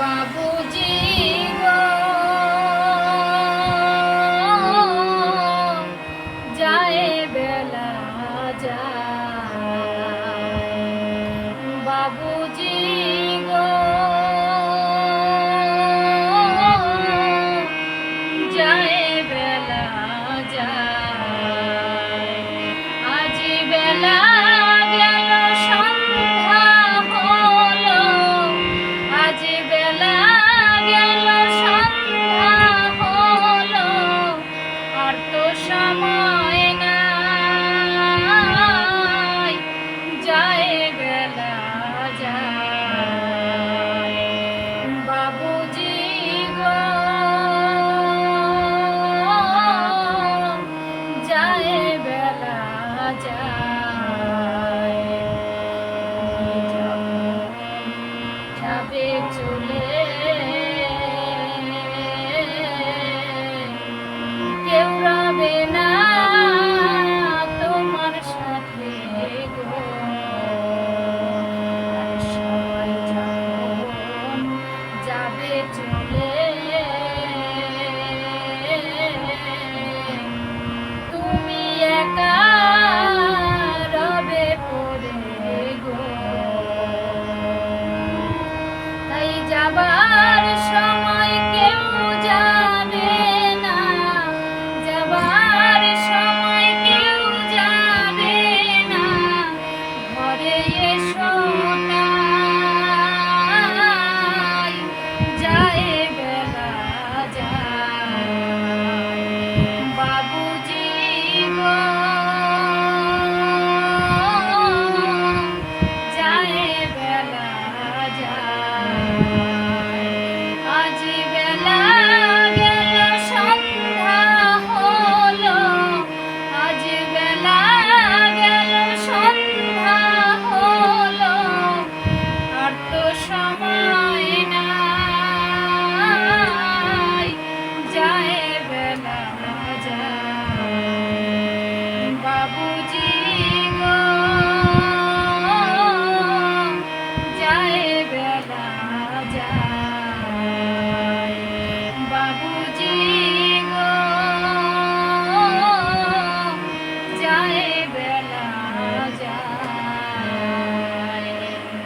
বাবুজি গো যায় বেলা যায়, বাবুজি গো যায় বেলা যায়, আজি বেলা গেল সন্ধ্যা হলো, আজি বেলা গেল সন্ধ্যা হলো, আর তো সময় নাই, যায় বেলা যায়, বাবুজি গো যায় বেলা যায়, যাবে চলে কেউ রবে না তোমার সাথে গো, সবাই যখন যাবে চলে তুমি একা রবে পড়ে গো, তাই যাবার সময় কেউ যাবে না, যাবার সময় কেউ যাবে না, ঘরে এসো তাই, যায় বেলা যায়, বাবুজি গো যায় বেলা যায়, আজি বেলা গেল সন্ধ্যা হলো, আজি বেলা গেল সন্ধ্যা হলো, আর তো সময় নাই, যায় বেলা যায়, বাবুজি